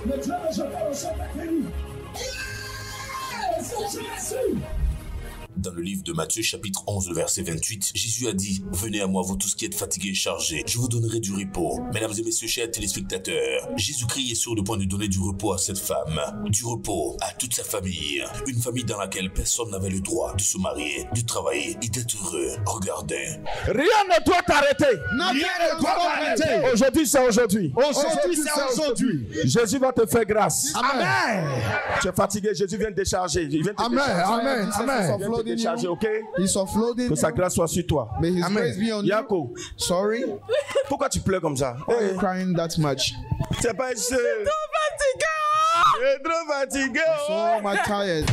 Le Dieu de Joker t'a guéri. C'est Jésus. Dans le livre de Matthieu chapitre 11, le verset 28, Jésus a dit « Venez à moi, vous tous qui êtes fatigués et chargés, je vous donnerai du repos. » Mesdames et messieurs, chers téléspectateurs, Jésus-Christ est sur le point de donner du repos à cette femme, du repos à toute sa famille. Une famille dans laquelle personne n'avait le droit de se marier, de travailler et d'être heureux. Regardez. Rien ne doit t'arrêter. Rien ne doit t'arrêter. Aujourd'hui, c'est aujourd'hui. Aujourd'hui, c'est aujourd'hui. Jésus va te faire grâce. Amen. Tu es fatigué, Jésus vient te décharger. Il vient te Amen. décharger. Décharger, ok? He's offloading. Que sa grâce soit sur toi. May His grace be on you. Yako, Sorry. pourquoi tu pleures comme ça? Why are you crying that much? C'est pas sûr. Trop fatigué. So much tired.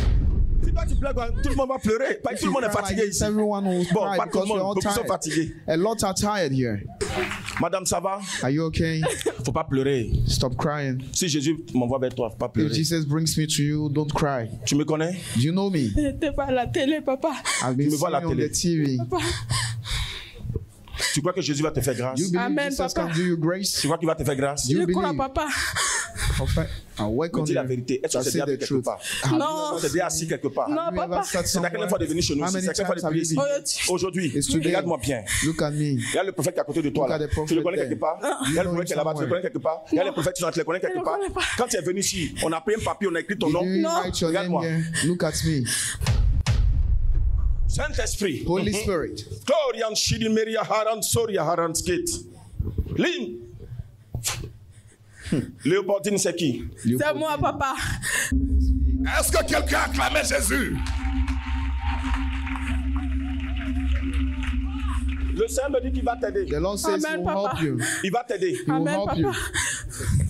Si toi tu pleures, tout le monde va pleurer. Pas tout le monde est fatigué ici. Everyone will Bon, cry pas tout le because we're monde. all Beaucoup sont tired. fatigués. A lot are tired here. Madame, ça va? Are you okay? Faut pas pleurer. Stop crying. Si Jésus m'envoie vers toi, faut pas If pleurer. Jesus brings me to you, don't cry. Tu me connais? Do you know me? J'étais pas à la télé, papa. I've been me vois seeing à la you on télé. the TV. Tu crois que Jésus va te faire grâce? You believe Amen, Jesus papa. can do you grace? Tu crois qu'il va te faire grâce? You Je crois, believe? papa. Prophet, I work Me on dis la you. vérité. Est-ce que c'est Say déjà the quelque truth. part? Non. C'est déjà assis quelque part. Non, Have you ever papa. sat C'est la quelle fois de venir chez nous? How C'est many la quelle fois de times have prier you ici? been? Aujourd'hui, It's today. regarde-moi bien. Look at me. Il y a le prophète qui est à côté de toi Look là. at the prophet Tu le connais there. quelque part? Il y a le prophète qui est là-bas, tu le connais quelque part? Il y a les prophètes qui sont là, tu les connais quelque Je le part? connais pas. Quand tu es venu ici, on a pris un papier, on a écrit ton Did nom. you No. write your name Regarde-moi. here? Look at me. Saint-Esprit. Holy Spirit. Glorian Shidi Meria Haran Soria Haran Skate. Lynn. Léopoldine, c'est qui? C'est moi, papa. Est-ce que quelqu'un a acclamé Jésus? Le Seigneur me dit qu'il va t'aider. The Lord says Amen, He will papa. help you. Il va t'aider. He will Amen, help papa. you.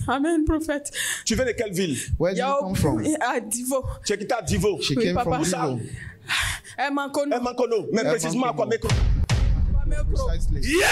Amen, prophète. Tu viens de quelle ville? Where do you come from? À Divo. Tu es quitté à Divo. She Oui, came papa. from Où ça? Divo. Elle m'en connaît. Eh, Mankono. Mais Eh, précisément à quoi? Mankono. Precisely. Yeah!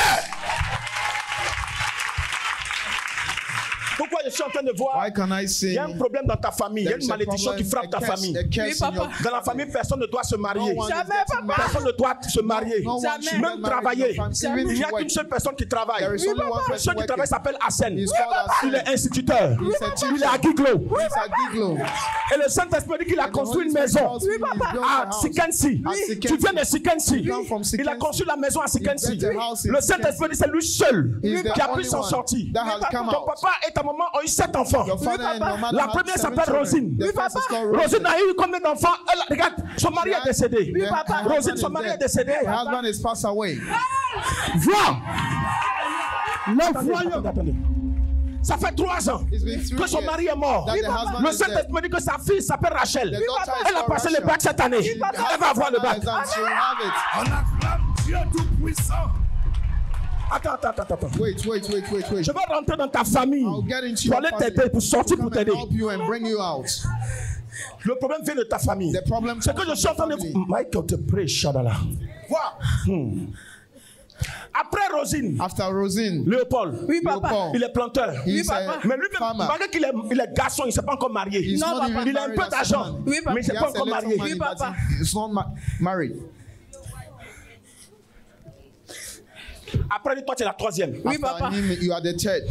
Pourquoi je suis en train de voir? Why can I Il say y a un problème dans ta famille. Il y a there une is a malédiction qui problem, frappe ta famille. a curse Oui, in papa. your Dans la famille, personne ne doit se marier. No one is Jamais, getting papa. married. Personne ne doit se marier. No one Jamais. should Même get married in travailler. your family. Even Il n'y a to work. qu'une seule personne qui travaille. There is only one La person personne qui working. travaille s'appelle Hassan. He's called Il Hassan. est instituteur. He's a teacher. Il est à Giglo. He's a Giglo. Et le Saint-Esprit dit qu'il a And the construit Holy une Spirit maison tells me he's built a à house. Sikensi. À Tu Sikensi. viens de Sikensi. You come from Il a Sikensi. construit la maison à Sikensi. built a house in Le Saint-Esprit dit c'est lui seul He's the qui a pu only s'en one sortir. that has come Ton out. papa et ta maman ont eu 7 enfants. Your father and your mother La had première 7 s'appelle children. Rosine. The first is called Rosine a eu combien d'enfants? Regarde, son mari est décédé. Oui, papa. Rosine, son mari est décédé. Her husband is passed away. Vois. Love Attendez. Ça fait 3 ans It's been 3 que son years mari est mort. that the husband Le is dead. Saint-Esprit dit que sa fille s'appelle Rachel. The daughter is Elle a called passé le Rachel. bac cette année. Elle va avoir le bac. And she'll have it. On acclame Dieu Tout-Puissant. Attends. Wait. Je vais rentrer dans ta famille I'll get into pour your aller family. t'aider, pour sortir, Come pour and t'aider. help you and bring you out. Le problème vient de ta famille. The problem C'est que je comes suis en train from de... your family. Michael te prie, Shadala. What? Après Rosine, After Rosine, Léopold, Oui, papa. Léopold. il est planteur. He's papa. Mais a lui-même, farmer. malgré qu'il est garçon, il ne s'est pas encore marié. He's Non, not papa. even Il a un married peu as a d'argent, man. Oui, papa. mais il ne s'est He pas has a encore little marié. money, Oui, but papa. he's not married. Après, toi, tu es la troisième. Oui, After papa. him, you are the third.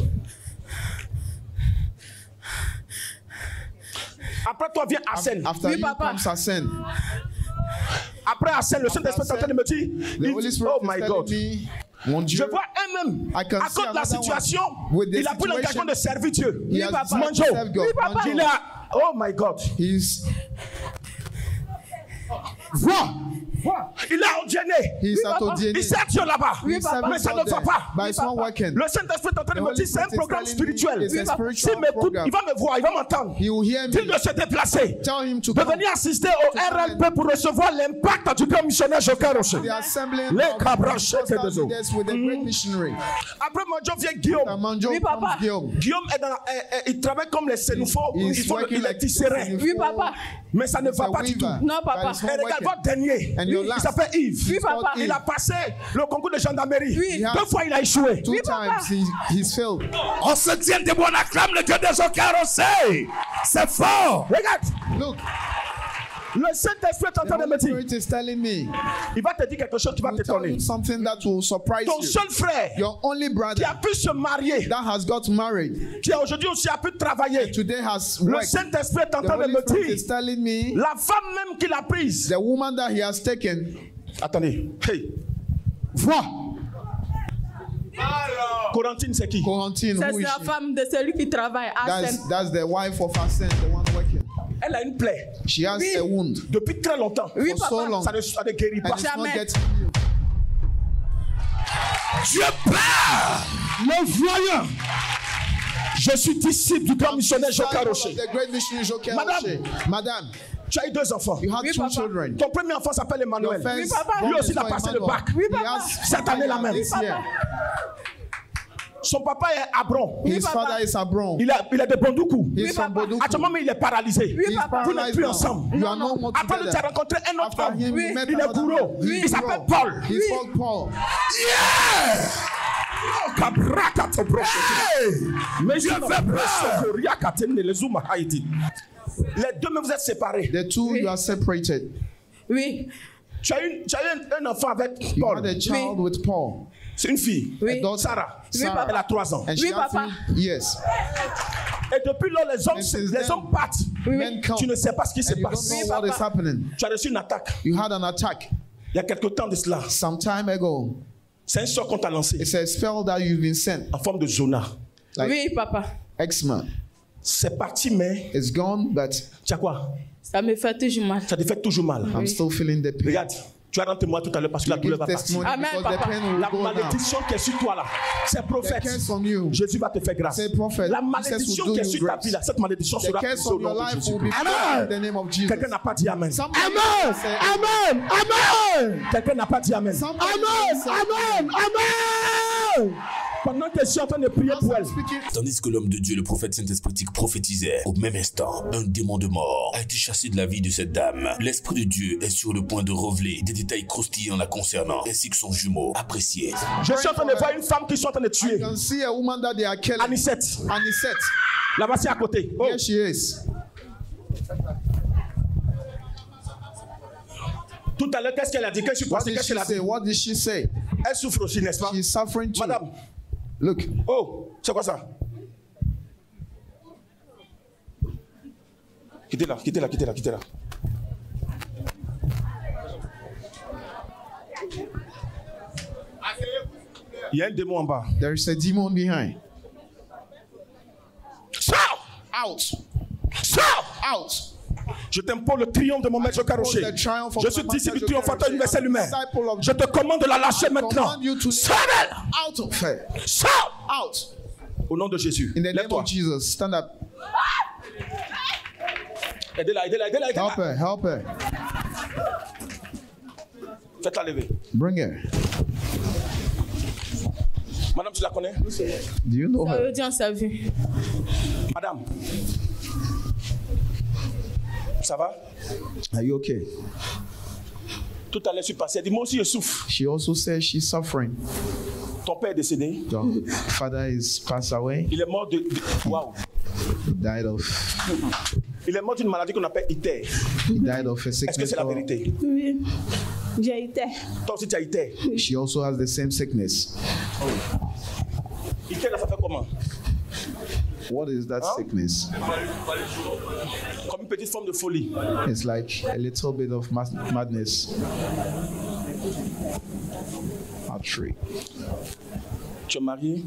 Après toi vient Asen. After Oui, you papa. comes Hassan. Après Asen, le Saint-Esprit est en train de me dire, The Holy Spirit oh is my telling God. me, mon Je Dieu, vois un-même, I can à see cause de la another situation, one. With the il a pris l'engagement de servir Dieu. he has papa. decided to Manjo. serve God. Oui, papa. Manjo. Il a, oh my God. He's Vois. Il a ordonné. He's papa. autodiené. Il sert Dieu là-bas. Oui, papa. Mais ça ne va pas. But it's not working. Le Saint-Esprit est en train de The me Holy dire, c'est un Spirit is programme telling me spirituel. it's a spiritual S'il m'écoute, program. il va me voir, il va m'entendre. He will hear Dis me. de se déplacer. Tell him to De come. venir assister au RLP pour recevoir l'impact du grand missionnaire Joker Rocher. The assembly Les of cabroches, Pentecostal c'est des eaux. leaders with a great missionary. Après Manjo vient Guillaume. And Manjo Oui, papa. comes Guillaume. Guillaume est dans il travaille comme les sénoufos. He's Il faut working il est like tisseré. Sénoufo. Oui, papa. Mais ça ne He's va a pas du tout. weaver. Non, papa. But it's not Et regarde working. votre dernier. And your Il last. s'appelle Yves. Oui, papa. Il a passé le concours de gendarmerie. Oui. 2 fois il a échoué. 2 papa. times he's failed. On se tient debout, on acclame le Dieu des eaux carrossés. C'est fort. Regarde. Look, Le Saint-Esprit est en The train de me Holy dire. Spirit is telling me. Il va te dire quelque chose qui va He'll tell t'étonner. you something that will surprise Ton you. seul frère Your only qui brother a pu se marier, that has got married qui aujourd'hui aussi a pu travailler. today has Le worked. Saint-Esprit est en The train de Holy me Spirit is dire. telling me La femme même qu'il a prise. the woman that he has taken. Attendez. Hey. Vois. Corentine, c'est qui? Corentine, C'est who is la she? femme de celui qui travaille à Seine. That's the wife of Asen, the one working. Elle a une plaie. She has Oui. a wound Depuis très longtemps. Oui, for so papa. long. Ça ne guérit pas. and it's not Jamais. getting healed. Dieu part. Le voyant. Je suis disciple du grand missionnaire Joka Disciple Rocher. of the great missionary Joker Madame. Rocher. Madame, Tu as eu 2 enfants. you had Oui, 2 papa. children. Ton premier enfant s'appelle Emmanuel. Your first Oui, papa. born Lui aussi, is il a called passé le Emmanuel. bac. Oui, He papa. has Cette année là même. this year. Son papa est Abron. His papa. father is Abron. Il est de Bondoukou. He's from papa. Boduku. Actuellement, il est paralysé. Oui, He's papa. Vous n'êtes paralyzed plus now. ensemble. You are no more Après, tu as together. rencontré un autre After homme. him, Oui. you met Il est another gourou. man. Il He's s'appelle Paul. Paul. He's called Paul. Kabraka to broche. Mais je Dieu fait Les deux, mais vous êtes séparés. The two, Oui. you are separated. Oui, Tu as eu un enfant avec You Paul. had a child with Paul. C'est une fille. Oui. A daughter, Sarah. Sarah. Elle a 3 ans. And Oui, she had papa. 3 years. Et depuis là, les And since then, hommes partent. Men come. Tu ne sais pas ce qui se And you don't passe. know what is happening. Tu as reçu une attaque You had an attack il y a quelque temps de cela. some time ago. C'est un sort qu'on t'a lancé It's a spell that you've been sent. en forme de zona. Like oui, papa. eczema. C'est parti, mais It's gone, but tu as quoi? Ça me fait toujours mal. Ça te fait toujours mal. I'm still feeling the pain. Regarde, tu as rentré moi tout à l'heure parce que la You douleur give va partir. testimony Amen, because the papa. pain will La go now. malédiction qui est sur toi là, c'est The prophète. curse on you. Jésus va te faire grâce. Say, prophet, La Jesus malédiction will qui do est you sur ta grace. vie là, cette malédiction The sera curse brisée au of your nom de life Jésus. will be broken in the name of Jesus. Quelqu'un n'a pas dit amen. Somebody Amen. say, Amen. Amen. Quelqu'un n'a pas dit amen. somebody Amen. say, Amen. Amen. Pendant que je suis en train de prier As pour I'm elle, speaking, Tandis que l'homme de Dieu, le prophète Saint-Esprit, prophétisait, au même instant, un démon de mort a été chassé de la vie de cette dame. L'Esprit de Dieu est sur le point de révéler des détails croustillants la concernant, ainsi que son jumeau apprécié. je suis en train de voir une femme qui sont en train de you tuer. can see a woman that they are killing. Anisette, Anisette. là voici à côté. Oh. Here she is. Tout à l'heure, qu'est-ce qu'elle a dit? Qu'est-ce What did qu'elle she a say? dit? What did she say? Elle souffre aussi, n'est-ce pas? She's suffering too. Madame, Look, oh, c'est quoi ça? Quittez-la, quittez-la, quittez-la, quittez-la. Il y a un démon en bas. there is a demon behind. Sors! Out. Sors! Out. Je t'impose le triomphe de mon maître Caroché. the triumph of Je suis my disciple du master triomphateur Joker universel Rocher. humain. Disciple of Je te commande de la lâcher maintenant. command you to Sors d'elle! out of her. Sors! Out. Au nom de Jésus. In the name Lève-toi. of Jesus, stand up. Aidez-la, aidez-la, aidez-la, aidez-la. Help her. Help her. Faites-la lever. Bring her. Madame, tu la connais? Do you know her? Audience à vue. Madame. Ça va? Are you okay? Tout à l'heure, je suis passé. Elle dit, moi aussi, je souffre. She also says she's suffering. Ton père est décédé. Your father is passed away. Il est mort de... Waouh. He died of. Il est mort d'une maladie qu'on appelle ITER. He died of a Est-ce que sickness. c'est la vérité? Oui, j'ai été. Toi aussi, tu as ITER. She also has the same sickness. ITER, ça fait comment? What is that sickness? Comme une petite forme de folie. It's like a little bit of madness. Artery. Tu es marié.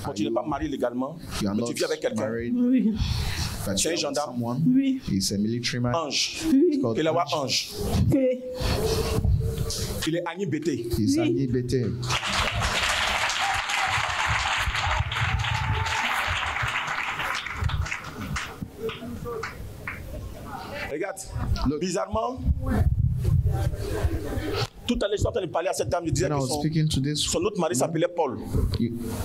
Bon, tu n'es pas marié légalement. You are Mais not tu vis avec quelqu'un. married, Oui, but Tu es un you're with gendarme. someone. oui. He's a military man. Ange. It's called Il est Ange. Ange. Oui. Il est Agni Bété. He's Oui. Agni Bete. Regarde. Look. Bizarrement, tout à l'heure, je suis en train de parler à cette dame. Je disais When I que was speaking to this, son autre mari s'appelait Paul.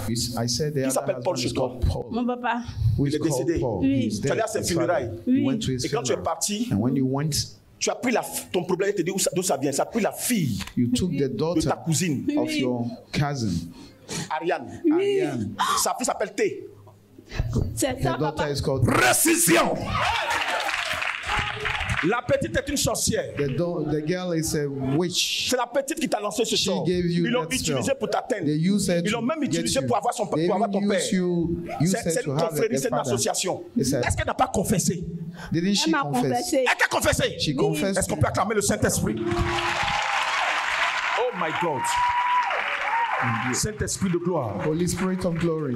I said the other s'appelle Paul husband chez is toi? called Paul. Mon papa. Who is Il est called décédé. Paul? Oui. He's Tu allais dead. à ses His funérailles. father. You went to his Et quand tu es funeral. parti, And when you went, tu as pris ton problème, tu te dis d'où ça vient. Ça a pris la fille you took the de daughter ta cousine, of your cousin, Ariane. Ariane. Sa fille s'appelle T. C'est The ça, daughter papa. is called. Précision. La petite est une sorcière. The girl is a witch. C'est la petite qui t'a lancé ce sort. gave you Ils l'ont that utilisé spell. pour t'atteindre. They use her Ils l'ont to même get utilisé you. pour avoir, They pour avoir ton even père. use her C'est to une have confrérie, a c'est une father. association. It's a- Est-ce qu'elle n'a pas confessé? Didn't she Elle m'a confess? confessé. Elle a confessé. She confessed. Est-ce qu'on peut acclamer le Saint-Esprit? Oh my God. Saint-Esprit de gloire. Holy Spirit of glory.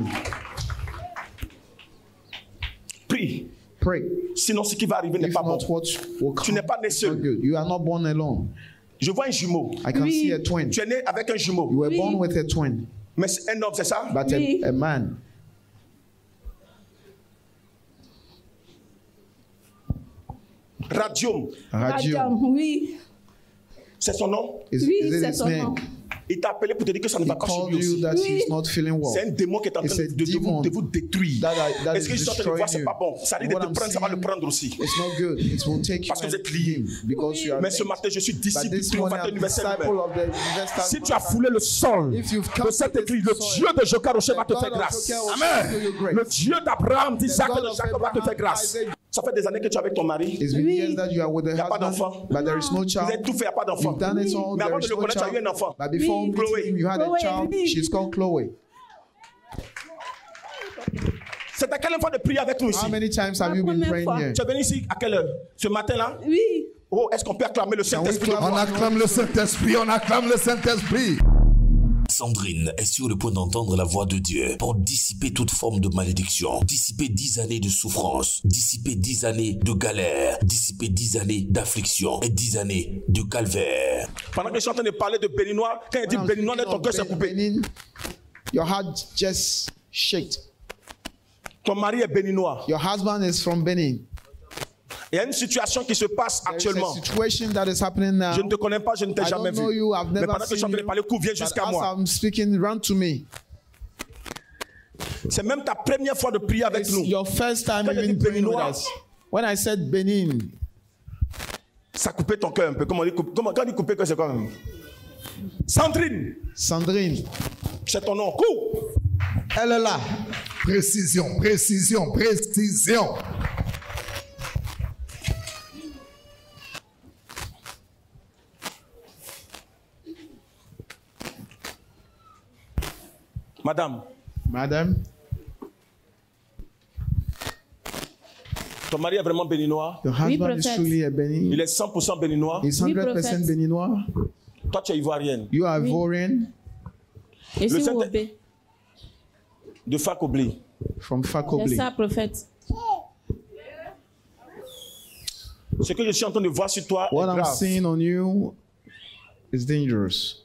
Prie. Pray. Sinon, ce qui va arriver n'est If pas bon. not, what will Tu come n'es pas né is not seul. good. You are not born alone. Je vois un jumeau. I can see a twin. Tu es né avec un jumeau. You were Oui. born with a twin, Mais c'est un homme, c'est ça? but Oui. a man. Radium. Radio. Oui. C'est son nom. Is Oui, it c'est his son name? nom. Il t'a appelé pour te dire que ça ne He va pas sur called lui you aussi. that Oui. he's not feeling well. C'est un démon qui est en train It's a de demon vous détruire. that Est-ce que is je suis en train de voir, destroying c'est you. pas bon. Ça risque de What te I'm prendre, ça va le saying, prendre aussi. It's not good. It will take you Parce que vous and êtes liés. him because you are Mais ce linked. matin, je suis But disciple du this triomphateur morning, I'm universel. disciple of the universal. Si tu as foulé le sol If you've de cette counted église, the le soil, Dieu de Jokaroché va te the faire God of grâce. Joker will Amen. show you grace. Le Dieu d'Abraham, d'Isaac et God de of Jacob va te Abraham, faire grâce. Isaac. Ça fait des années que tu es avec ton mari. It's been Oui. years that you are with a a pas husband, d'enfant. but there is no Vous child. avez tout fait, il n'y a pas d'enfant. You've done it all. Mais avant There de is le no connaître, tu as eu un child. enfant. But before Oui. meeting Chloé. him, you had a Chloé, child. oui. She's called Chloe. C'est à quelle fois de prier avec nous ici? How many times have La you been première praying fois. here? Tu es venu ici à quelle heure? Ce matin-là? Oui. Oh, est-ce qu'on peut acclamer le Saint-Esprit? clap? On acclame le Saint-Esprit, on acclame le Saint-Esprit. Sandrine est sur le point d'entendre la voix de Dieu pour dissiper toute forme de malédiction, dissiper 10 années de souffrance, dissiper 10 années de galère, dissiper 10 années d'affliction et 10 années de calvaire. Pendant que je suis en train de parler de béninois, quand il dit When I'm béninois, speaking ton of cœur s'est coupé. Benin, your heart just shakes. Ton mari est béninois. Your husband is from Benin. Il y a une situation qui se passe There is actuellement. a situation that is happening now. Je ne te connais pas, je ne t'ai I jamais don't know vu. you. I've Mais never pendant que je suis en seen train de you. parler, viens But jusqu'à as moi. I'm speaking, run to me. C'est même ta première fois de prier avec It's nous. your first time Quand j'ai even dit praying with Béninois, us. When I said Benin, ça coupait ton cœur un peu. Comment on dit comment, quand on dit couper, que c'est quand même. Sandrine, Sandrine, c'est ton nom. Cours. elle est là. Précision, précision, précision. Madame, Madame, ton mari est vraiment béninois. your husband is prophète. truly a Benin. Il est 100% béninois. He's Oui, 100% prophète. Béninois. Toi, tu es ivoirienne. You are Ivorian Et si Saint- vous obéissez. De Fakobli. from C'est Fakobli. ça, prophète. Ce que je suis en train de voir sur toi est What I'm grave. seeing on you is dangerous.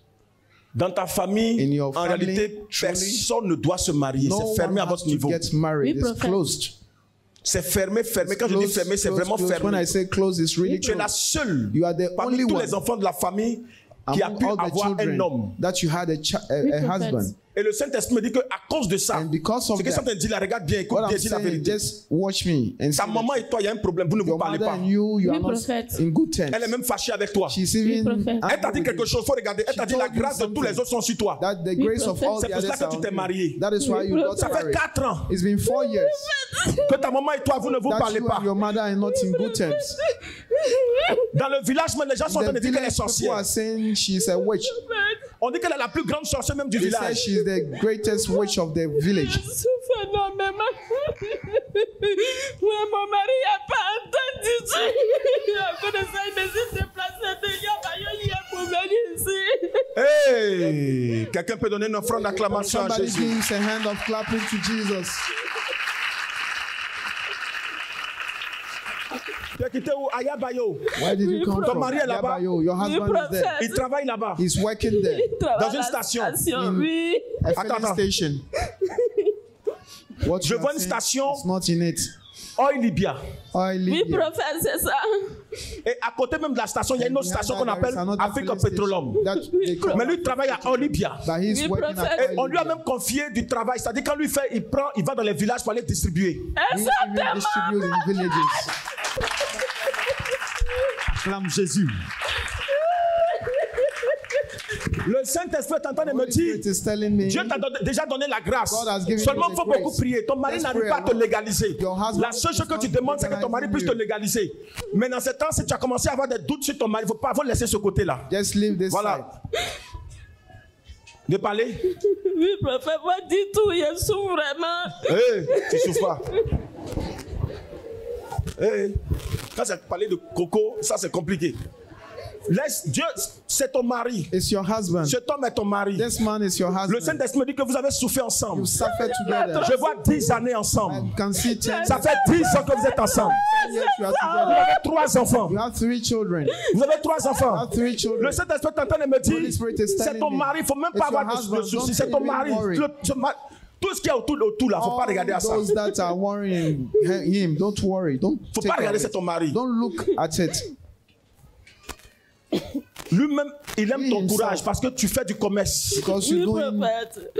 Dans ta famille, In your en family, réalité, truly, personne ne doit se marier. No C'est fermé à one has votre to niveau. get married. Oui, It's prophète. closed. C'est fermé, fermé. Quand je dis fermé, c'est vraiment When fermé. I say closed, it's really Tu es la closed. seule You are the parmi only tous one les enfants de la famille qui a among pu all the avoir un children homme. that you had a Oui, a prophète. husband. Et le Saint-Esprit me dit qu'à cause de ça, And because of ce que that, Satan dit, là, regarde bien, écoute What bien, I'm dis la saying, vérité. just watch me and see Ta maman that et toi, il y a un problème, vous ne vous your parlez mother pas. and you Oui, are not prophète. in good terms. Elle est même fâchée avec toi. She's Oui, even prophète. Elle t'a dit angry quelque with you. chose, faut regarder. Elle t'a dit She la told you grâce de tous les something. autres sont sur toi. That the Oui, grace of prophète. all C'est the pour cela others que tu are t'es on you. marié. That is why Oui, you got Ça fait married. 4 ans It's been 4 years que ta maman et toi, vous ne vous that parlez you pas. and your mother are not in good terms. Dans le village, même les gens sont en train The de dire qu'elle est village people sorcière. are saying she's a witch. On dit qu'elle est la plus grande sorcière même du They say village. she's the greatest witch of the village. Souffre énormément. Ouais, mon mari n'a pas entendu ça. À cause de ça, il me s'est déplacé de Yaba pour venir ici. Hey! Quelqu'un peut donner une offrande d'acclamation à Somebody Jésus. gives a hand of clapping to Jesus. Tu as quitté où? Ayabayo. Where did you come Ton from? mari est là-bas. Yabayo. Your husband is there. Il travaille là-bas. He's working there. Dans une station. Oui. A filling Attends. station. What Je you vois are une saying station. is not in it. Oil Libya. Oil Oui, Libya. prophète, c'est ça. Et à côté même de la station, il y a une autre station qu'on appelle Africa Petroleum. Mais lui, il travaille à Oil Libya. But he's Oui, working prophète. at Et Oil on lui a Libya. même confié du travail. C'est-à-dire quand lui fait, il va dans les villages pour aller distribuer. He even distributes in villages. Acclame Jésus. Le Saint-Esprit est en train de me Holy Spirit dire, is telling me, Dieu t'a déjà donné la grâce. God has given Seulement, you il the faut beaucoup grace. prier. Ton mari Let's n'arrive pray pas a à te lot. légaliser. Your husband La seule chose que tu is demandes, c'est que ton not mari puisse te legalizing légaliser. Mais dans ce temps, si tu as commencé à avoir des doutes sur ton mari, il ne faut pas laisser ce côté-là. just leave this Voilà. side. De parler. Oui, prophète, moi, dis tout, je souffre vraiment. Hey, tu souffres pas. Hey. Quand c'est parler de coco, ça c'est compliqué. Laisse Dieu, c'est ton mari. It's your husband. Cet homme est ton mari. This man is your Le husband. Saint-Esprit me dit que vous avez souffert ensemble. You suffered together. Je vois 10 années ensemble. I can see 10 Ça fait 10 ans que vous êtes ensemble. years you are Vous together. avez 3 enfants. You have 3 children. Vous avez 3 enfants. You have 3 children. Le Saint-Esprit est en train de me Holy Spirit is dire, c'est telling ton me, mari. Il ne faut même it's pas your avoir de husband. soucis. Don't C'est ton even mari. worry. Tout ce qui est autour là, il ne faut pas regarder à All ça. those that are worrying him, don't worry. Don't Faut take pas regarder, of c'est it. ton mari. Don't look at it. Lui-même, il aime Lui ton himself. courage parce que tu fais du commerce. Because Oui, you're doing, prophète.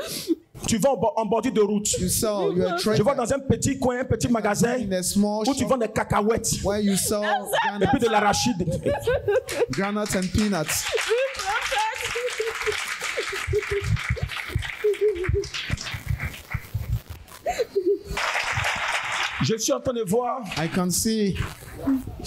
Tu vas en bordure de route. you sell, you're a Je vois trader dans un petit coin, un petit magasin in a small où tu shop vends des cacahuètes where you sell et puis de l'arachide. granuts and peanuts. Oui, prophète. Je suis en train de voir I can see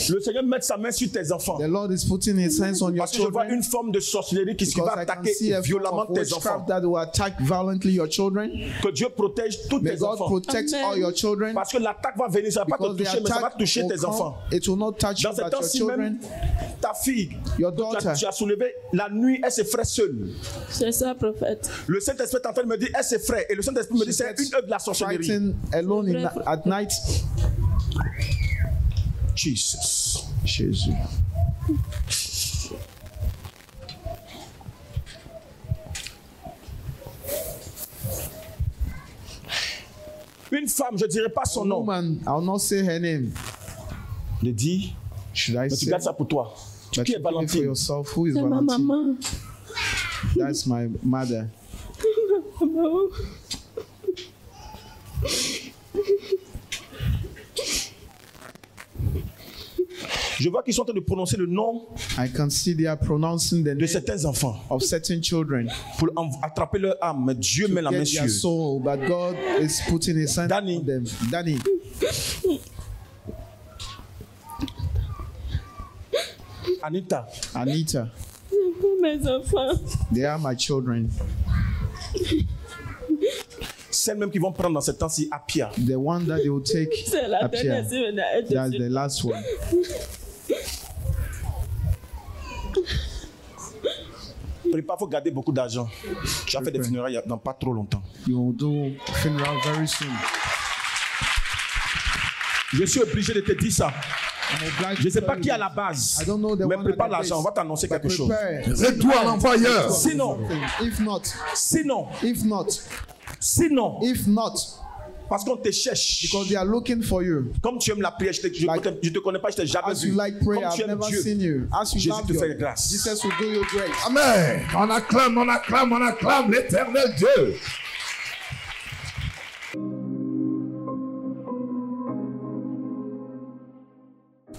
le Seigneur mettre sa main sur tes enfants. the Lord is putting his hands on your Parce que je vois children. une forme de sorcellerie qui Because va I can attaquer see a form violemment of tes enfants. witchcraft that will attack violently your children. Que Dieu protège tous May tes God enfants. protect Amen. all your children. Parce que l'attaque va venir, ça va pas Because te the toucher, mais ça va attack toucher will tes enfants. come. It will not touch you, Dans ce but your temps-ci children, même, ta fille, your tu daughter. as soulevé la nuit, elle s'effraie seule. C'est ça, prophète. Le Saint-Esprit est en train de me dire, elle s'effraie. Et le Saint-Esprit me dit, She c'est gets une œuvre de la sorcellerie. frightened alone at night. Jesus. Jésus. Une femme, je ne dirai pas son A nom. woman, I'll not say her name. Je dis, Should I mais tu say? gardes ça pour toi. But Qui you est keep it for Valentine? yourself. Who is C'est ma Valentine? maman. That's my mother. Maman. Je vois qu'ils sont en train de prononcer le nom I can see they are pronouncing the de name certains enfants of certain children. pour attraper leur âme. Mais Dieu met la main Get sur their eux. soul, but God is putting his hand Danny. on them. Danny, Anita, Anita, Pour mes enfants. they are my children. celles même qui vont prendre dans ce temps-ci à Pia. The one that they will take C'est la up dernière here. semaine à être That's dessus. the last one. Prépare, il faut garder beaucoup d'argent. Tu as fait des funérailles dans pas trop longtemps. You will do funeral very soon. Je suis obligé de te dire ça. I'm obliged Je ne sais to pas tell qui est you. à la base. I don't know the Mais one prépare at the l'argent, on va base. t'annoncer But quelque chose. prepare. C'est-toi l'envoyeur. Sinon, If not, sinon, if not, parce qu'on te cherche. because they are looking for you. Comme tu aimes la prière, je te connais pas, je t'ai jamais As vu. you like prayer, Comme tu I've aimes never Dieu, seen you. As you Jésus love te fait God, grâce. Jesus will do you great. Amen. On acclame l'éternel Dieu.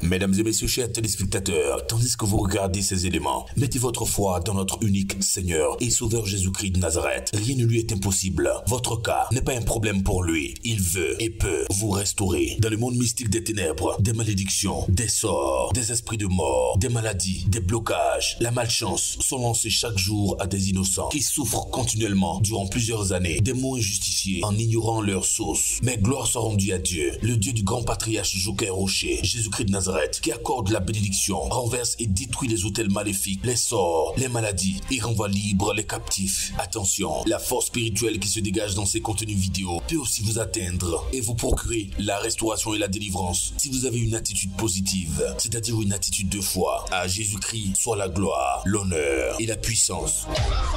Mesdames et messieurs, chers téléspectateurs, tandis que vous regardez ces éléments, mettez votre foi dans notre unique Seigneur et Sauveur Jésus-Christ de Nazareth. Rien ne lui est impossible. Votre cas n'est pas un problème pour lui. Il veut et peut vous restaurer. Dans le monde mystique des ténèbres, des malédictions, des sorts, des esprits de mort, des maladies, des blocages, la malchance sont lancés chaque jour à des innocents qui souffrent continuellement durant plusieurs années, des mots injustifiés en ignorant leur source. Mais gloire soit rendue à Dieu, le Dieu du grand patriarche Joker Rocher, Jésus-Christ de Nazareth, qui accorde la bénédiction, renverse et détruit les autels maléfiques, les sorts, les maladies et renvoie libre les captifs. Attention, la force spirituelle qui se dégage dans ces contenus vidéo peut aussi vous atteindre et vous procurer la restauration et la délivrance si vous avez une attitude positive, c'est-à-dire une attitude de foi. À Jésus-Christ soit la gloire, l'honneur et la puissance.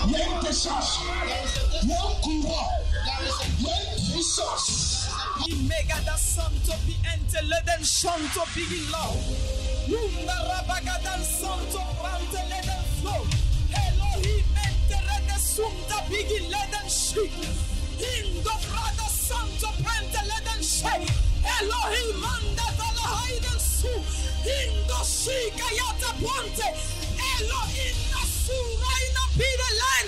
Il y a une puissance, il y a un courant, il y a une puissance. Imegada santo pi ente leden shanto bigilo. Nunda rabagadan santo brante leden flow. Elohim ente rede sumda bigi leden shi. Indo brada santo brante leden shi. Elohim manda dala haiden su. Indo shi kayata ponte. Elohim nasura ina pide leden.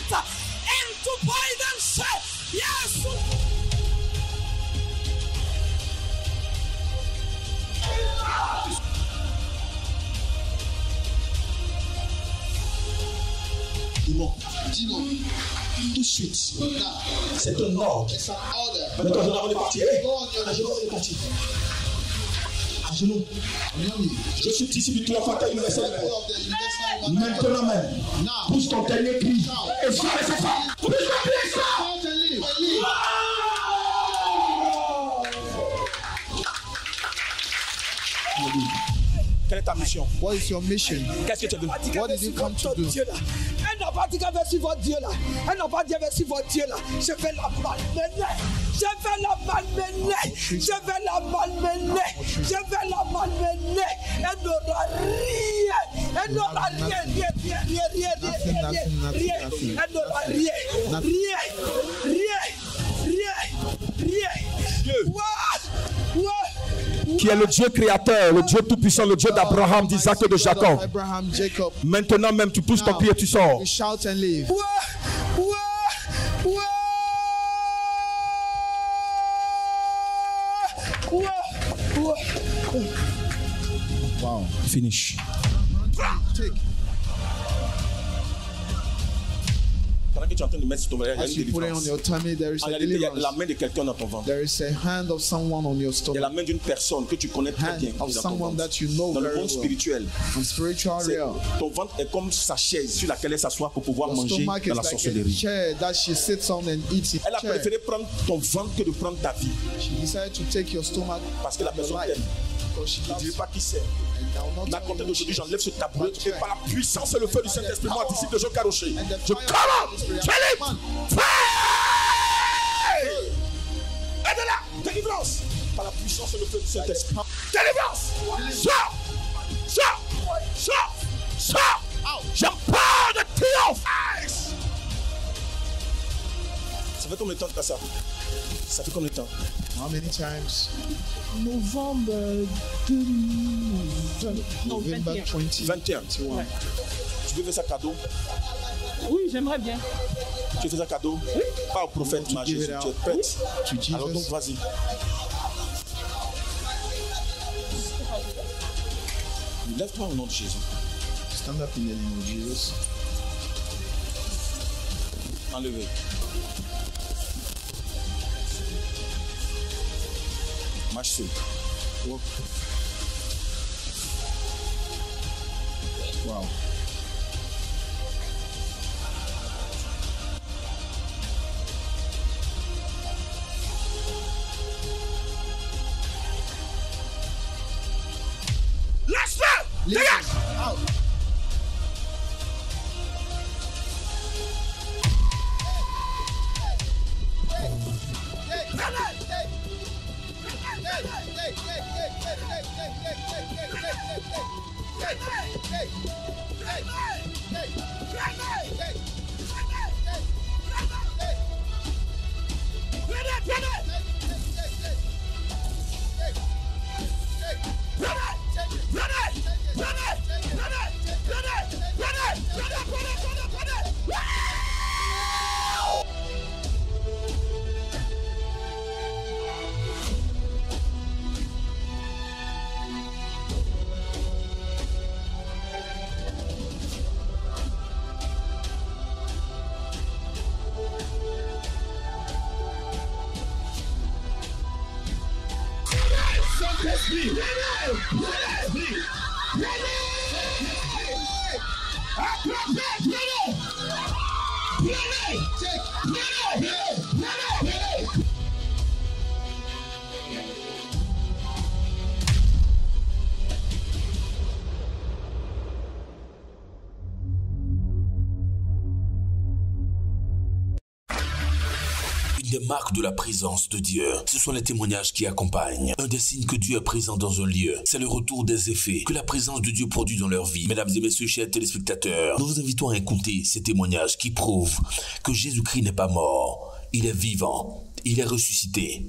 Dis-moi, tout de suite. C'est un ordre. It's an order. Maintenant, on est parti. Hey, Go on your à genoux, on est parti. À genoux. Je suis disciple de la fatale universelle. Maintenant même, pousse ton dernier cri. Et ça, c'est ça. Pousse ton pied, ça. Quelle est ta mission? What is your mission? Qu'est-ce que tu veux? What did you come to do? Elle n'a pas dit qu'elle veut suivre Dieu là. Elle n'a pas dit qu'elle veut suivre Dieu là. Je vais la malmener. Je vais la malmener. Je vais la malmener. Je vais la malmener. Elle n'aura rien. Elle n'aura rien. Elle n'aura rien. Dieu. Qui est le Dieu créateur, le Dieu tout-puissant, le Dieu d'Abraham, d'Isaac et de Jacob. Abraham, Jacob. Maintenant même, tu pousses ton pied et tu sors. You shout and leave. Wow. Finish. Take. Pendant que tu es en train de mettre sur ton ventre, il y a As une you put it on délivrance. your tummy, there is En a réalité, il y a la deliverance. main de quelqu'un dans ton ventre. There is a hand of someone on your Il y a stomach. la main d'une personne que tu connais très Hand bien of dans ton someone ventre. that you know Dans le very monde well. spirituel, On spiritual c'est- realm. ton ventre est comme sa chaise sur laquelle elle s'assoit pour pouvoir Your manger stomach is dans la like a sorcellerie. chair that she sits on and eats it. Elle a préféré prendre ton ventre que de prendre ta vie. She decided to take your stomach Parce que la and your personne life t'aime. because she Je ne loves dirai you. pas qui c'est. And I will not Mais à tell compter you d'aujourd'hui, who j'enlève ce tabouret But et par la puissance et le feu du Saint-Esprit, moi, disciple de Jean Caroché. And the Je fire of commande, the Spirit. Philippe, fire! Aide-la, délivrance, par la puissance et le feu du Saint-Esprit. Délivrance, sors, sors, sors, sors. J'empare de triomphe. Ça fait combien de temps que tu as ça? Ça fait combien de temps? How many times? Novembre 2020. Non, November 21. 21. Ouais. Tu veux faire ça cadeau? Oui, j'aimerais bien. Tu fais ça cadeau? Oui. Pas au prophète, To ma give Jésus. it Tu es out. prête? To Jesus. Alors donc, vas-y. Lève-toi au nom de Jésus. Stand up in the name of Jesus. Enlevez. Marche seul. Walk. Wow. Lâche-le! Leave Dégage! it. Out. Une des marques de la présence de Dieu, ce sont les témoignages qui accompagnent. Un des signes que Dieu est présent dans un lieu, c'est le retour des effets que la présence de Dieu produit dans leur vie. Mesdames et messieurs, chers téléspectateurs, nous vous invitons à écouter ces témoignages qui prouvent que Jésus-Christ n'est pas mort, il est vivant, il est ressuscité.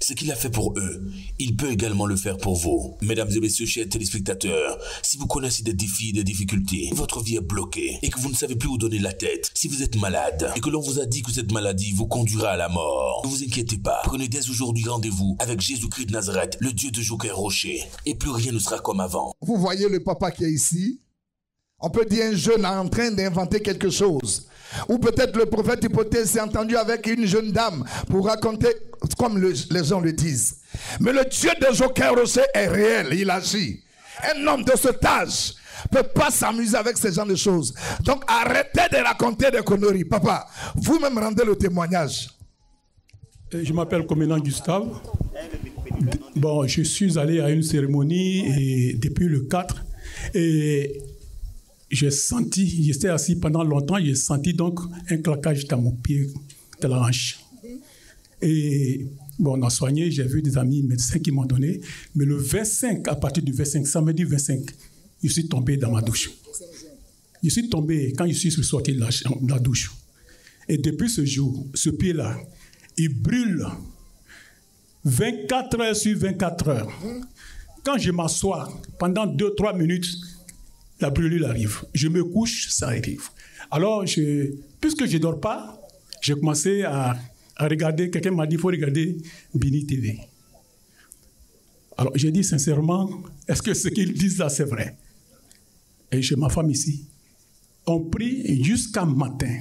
Ce qu'il a fait pour eux, il peut également le faire pour vous. Mesdames et messieurs, chers téléspectateurs, si vous connaissez des défis, des difficultés, votre vie est bloquée et que vous ne savez plus où donner la tête, si vous êtes malade et que l'on vous a dit que cette maladie vous conduira à la mort, ne vous inquiétez pas. Prenez dès aujourd'hui rendez-vous avec Jésus-Christ de Nazareth, le Dieu de Joker Rocher, et plus rien ne sera comme avant. Vous voyez le papa qui est ici? On peut dire un jeune en train d'inventer quelque chose. Ou peut-être le prophète Hypothèse s'est entendu avec une jeune dame pour raconter comme les gens le disent. Mais le Dieu de Joker Rocher est réel, il agit. Un homme de cet âge ne peut pas s'amuser avec ce genre de choses. Donc arrêtez de raconter des conneries. Papa, vous-même rendez le témoignage. Je m'appelle commandant Gustave. Bon, je suis allé à une cérémonie et depuis le 4 et j'ai senti, j'étais assis pendant longtemps, j'ai senti donc un claquage dans mon pied, de la hanche. Et bon, on a soigné, j'ai vu des amis médecins qui m'ont donné, mais le 25, à partir du 25, samedi 25, je suis tombé dans ma douche. Je suis tombé quand je suis sorti de la douche. Et depuis ce jour, ce pied-là, il brûle 24 heures sur 24 heures. Quand je m'assois, pendant 2-3 minutes, la brûlure arrive. Je me couche, ça arrive. Alors, puisque je ne dors pas, j'ai commencé à regarder. Quelqu'un m'a dit, il faut regarder Bini TV. Alors, j'ai dit sincèrement, est-ce que ce qu'ils disent là, c'est vrai? Et j'ai ma femme ici. On prie jusqu'à matin.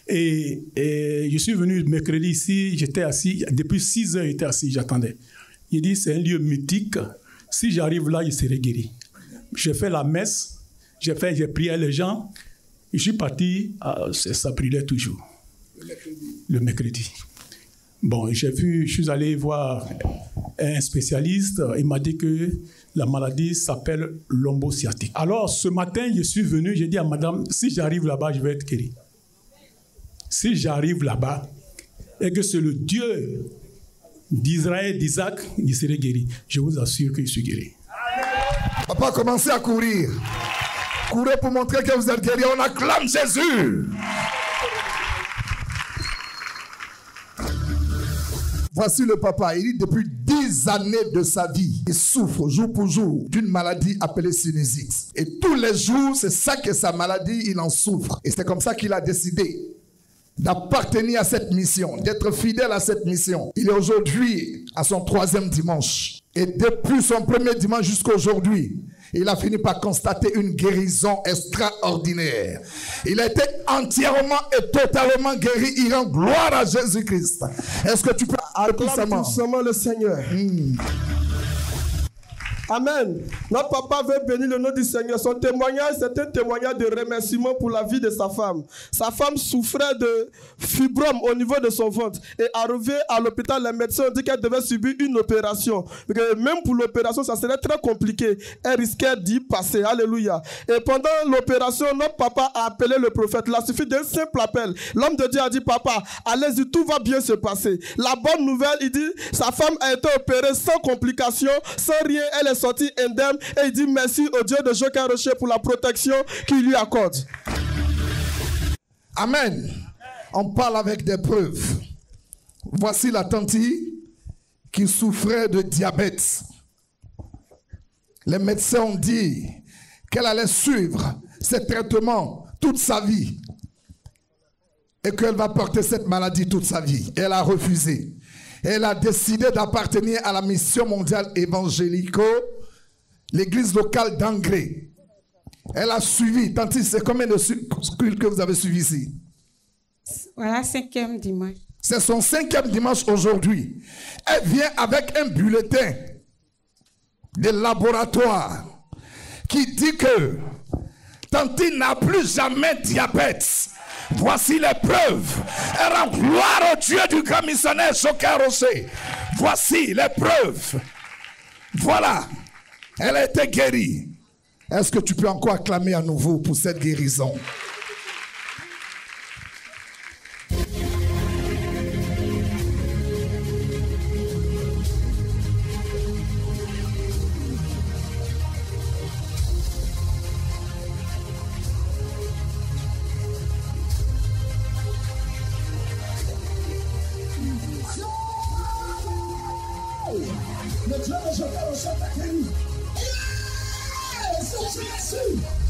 Et je suis venu mercredi ici, j'étais assis, depuis 6 heures, j'étais assis, j'attendais. Il dit, c'est un lieu mythique. Si j'arrive là, je serai guéri. J'ai fait la messe, j'ai prié les gens, je suis parti, ça brûlait toujours. Le mercredi. Bon, je suis allé voir un spécialiste, il m'a dit que la maladie s'appelle lombosciatique. Alors, ce matin, je suis venu, j'ai dit à madame, si j'arrive là-bas, je vais être guéri. Si j'arrive là-bas, et que c'est le Dieu d'Israël, d'Isaac, je serai guéri. Je vous assure que je suis guéri. Papa, commencez à courir. Courez pour montrer que vous êtes guéri. On acclame Jésus. Voici le papa. Il dit depuis 10 années de sa vie, il souffre jour pour jour d'une maladie appelée sinusite. Et tous les jours, c'est ça que sa maladie, il en souffre. Et c'est comme ça qu'il a décidé d'appartenir à cette mission, d'être fidèle à cette mission. Il est aujourd'hui à son 3e dimanche. Et depuis son 1er dimanche jusqu'à aujourd'hui, il a fini par constater une guérison extraordinaire. Il a été entièrement et totalement guéri. Il rend gloire à Jésus-Christ. Est-ce que tu peux acclamer puissamment le Seigneur? Amen. Notre papa veut bénir le nom du Seigneur. Son témoignage, c'est un témoignage de remerciement pour la vie de sa femme. Sa femme souffrait de fibrome au niveau de son ventre. Et arrivée à l'hôpital, les médecins ont dit qu'elle devait subir une opération. Même pour l'opération, ça serait très compliqué. Elle risquait d'y passer. Alléluia. Et pendant l'opération, notre papa a appelé le prophète. Il a suffi d'un simple appel. L'homme de Dieu a dit, papa, allez-y, tout va bien se passer. La bonne nouvelle, il dit, sa femme a été opérée sans complications, sans rien. Elle est sortie indemne et il dit merci au Dieu de Joker Rocher pour la protection qu'il lui accorde. Amen. On parle avec des preuves. Voici la tante qui souffrait de diabète. Les médecins ont dit qu'elle allait suivre ces traitements toute sa vie et qu'elle va porter cette maladie toute sa vie. Elle a refusé. Elle a décidé d'appartenir à la mission mondiale évangélico, l'église locale d'Angré. Elle a suivi. Tanti, c'est combien de cultes que vous avez suivi ici? Voilà, 5e dimanche. C'est son 5e dimanche aujourd'hui. Elle vient avec un bulletin de laboratoire qui dit que Tanti n'a plus jamais diabète. Voici les preuves. Elle rend gloire au Dieu du grand missionnaire Joker Rocher. Voici les preuves. Voilà. Elle a été guérie. Est-ce que tu peux encore acclamer à nouveau pour cette guérison? je peux rejeter ta guérison. C'est Jésus.